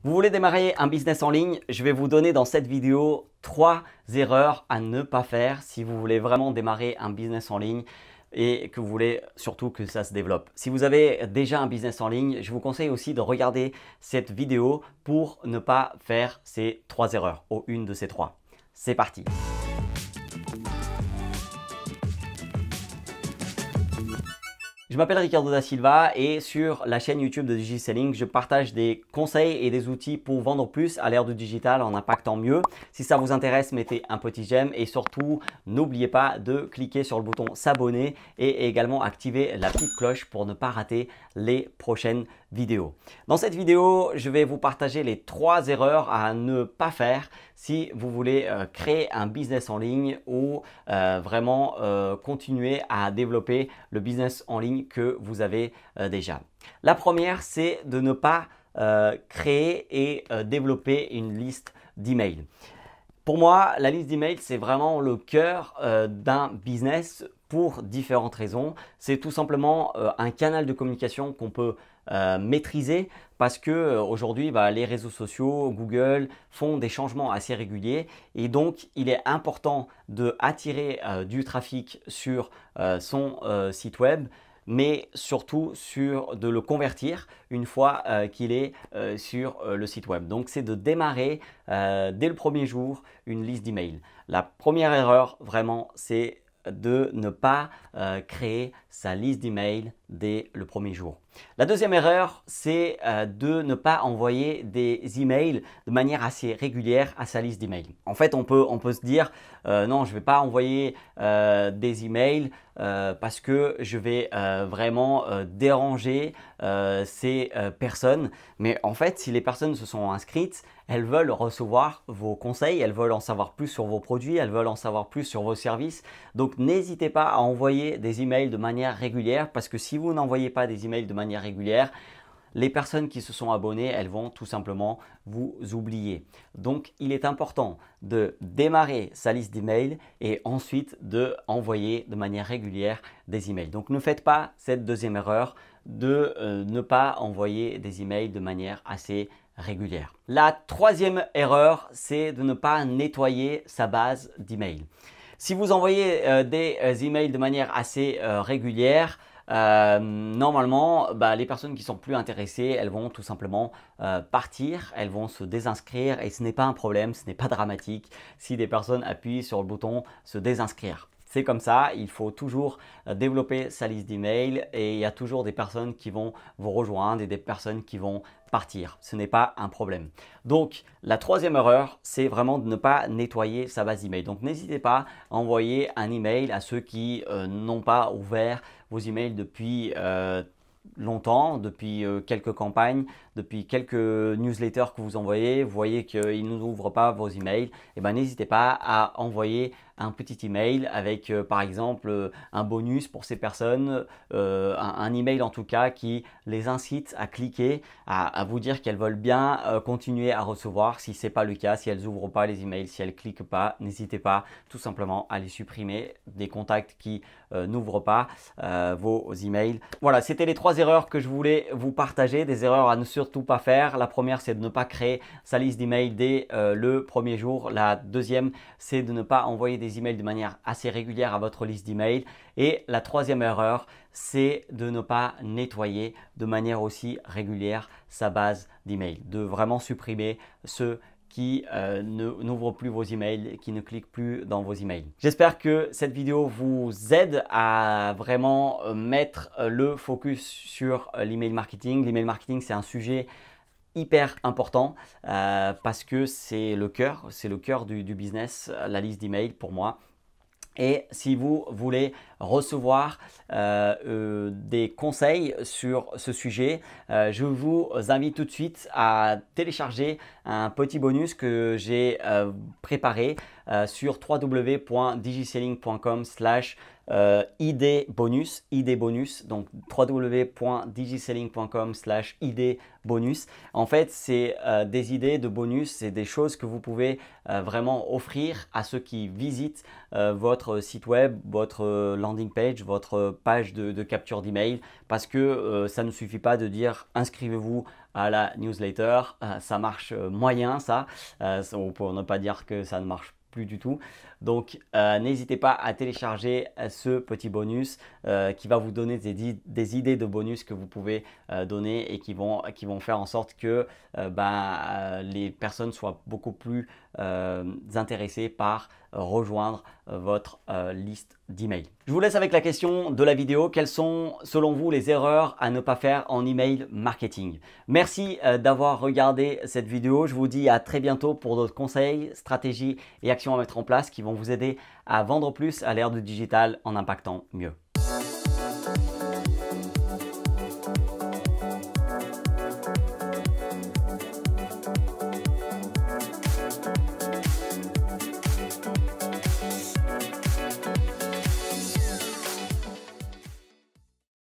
Vous voulez démarrer un business en ligne? Je vais vous donner dans cette vidéo 3 erreurs à ne pas faire si vous voulez vraiment démarrer un business en ligne et que vous voulez surtout que ça se développe. Si vous avez déjà un business en ligne, je vous conseille aussi de regarder cette vidéo pour ne pas faire ces 3 erreurs ou une de ces 3. C'est parti! Je m'appelle Ricardo da Silva et sur la chaîne YouTube de DigiSelling, je partage des conseils et des outils pour vendre plus à l'ère du digital en impactant mieux. Si ça vous intéresse, mettez un petit j'aime et surtout, n'oubliez pas de cliquer sur le bouton s'abonner et également activer la petite cloche pour ne pas rater les prochaines vidéos. Dans cette vidéo, je vais vous partager les 3 erreurs à ne pas faire si vous voulez créer un business en ligne ou vraiment continuer à développer le business en ligne que vous avez déjà. La première, c'est de ne pas créer et développer une liste d'emails. Pour moi, la liste d'emails, c'est vraiment le cœur d'un business pour différentes raisons. C'est tout simplement un canal de communication qu'on peut maîtriser parce que aujourd'hui, les réseaux sociaux, Google font des changements assez réguliers et donc il est important de attirer du trafic sur son site web, mais surtout de le convertir une fois qu'il est sur le site web. Donc, c'est de démarrer dès le premier jour une liste d'emails. La première erreur, vraiment, c'est de ne pas créer sa liste d'emails dès le premier jour. La deuxième erreur, c'est de ne pas envoyer des emails de manière assez régulière à sa liste d'emails. En fait, on peut se dire non, je ne vais pas envoyer des emails parce que je vais vraiment déranger ces personnes. Mais en fait, si les personnes se sont inscrites, elles veulent recevoir vos conseils, elles veulent en savoir plus sur vos produits, elles veulent en savoir plus sur vos services. Donc, n'hésitez pas à envoyer des emails de manière régulière parce que si vous n'envoyez pas des emails de manière régulière, les personnes qui se sont abonnées, elles vont tout simplement vous oublier. Donc, il est important de démarrer sa liste d'emails et ensuite de envoyer de manière régulière des emails. Donc, ne faites pas cette deuxième erreur de ne pas envoyer des emails de manière assez régulière. La troisième erreur, c'est de ne pas nettoyer sa base d'emails. Si vous envoyez des emails de manière assez régulière, normalement, les personnes qui sont plus intéressées, elles vont tout simplement partir, elles vont se désinscrire et ce n'est pas un problème, ce n'est pas dramatique si des personnes appuient sur le bouton se désinscrire. C'est comme ça, il faut toujours développer sa liste d'emails et il y a toujours des personnes qui vont vous rejoindre et des personnes qui vont partir. Ce n'est pas un problème. Donc, la troisième erreur, c'est vraiment de ne pas nettoyer sa base d'email. Donc, n'hésitez pas à envoyer un email à ceux qui n'ont pas ouvert vos emails depuis longtemps, depuis quelques campagnes, depuis quelques newsletters que vous envoyez, vous voyez qu'ils n'ouvrent pas vos emails, et n'hésitez pas à envoyer un petit email avec par exemple un bonus pour ces personnes, un email en tout cas qui les incite à cliquer, à vous dire qu'elles veulent bien continuer à recevoir. Si ce n'est pas le cas, si elles n'ouvrent pas les emails, si elles ne cliquent pas, n'hésitez pas tout simplement à les supprimer des contacts qui n'ouvrent pas vos emails. Voilà, c'était les 3 erreurs que je voulais vous partager, des erreurs à ne surtout pas faire. La première, c'est de ne pas créer sa liste d'emails dès le premier jour. La deuxième, c'est de ne pas envoyer des emails de manière assez régulière à votre liste d'emails. Et la troisième erreur, c'est de ne pas nettoyer de manière aussi régulière sa base d'emails, de vraiment supprimer ceux qui n'ouvrent plus vos emails, qui ne cliquent plus dans vos emails. J'espère que cette vidéo vous aide à vraiment mettre le focus sur l'email marketing. L'email marketing, c'est un sujet hyper important parce que c'est le cœur du business, la liste d'emails pour moi. Et si vous voulez recevoir des conseils sur ce sujet, je vous invite tout de suite à télécharger un petit bonus que j'ai préparé sur www.digiselling.com/ ID bonus, donc www.digiselling.com/ID bonus. En fait, c'est des idées de bonus, c'est des choses que vous pouvez vraiment offrir à ceux qui visitent votre site web, votre landing page, votre page de capture d'email, parce que ça ne suffit pas de dire inscrivez-vous à la newsletter, ça marche moyen ça, pour ne pas dire que ça ne marche plus du tout. Donc n'hésitez pas à télécharger ce petit bonus qui va vous donner des idées de bonus que vous pouvez donner et qui vont faire en sorte que les personnes soient beaucoup plus intéressées par rejoindre votre liste d'emails. Je vous laisse avec la question de la vidéo. Quelles sont selon vous les erreurs à ne pas faire en email marketing? Merci d'avoir regardé cette vidéo. Je vous dis à très bientôt pour d'autres conseils, stratégies et actions à mettre en place qui vont vous aider à vendre plus à l'ère du digital en impactant mieux.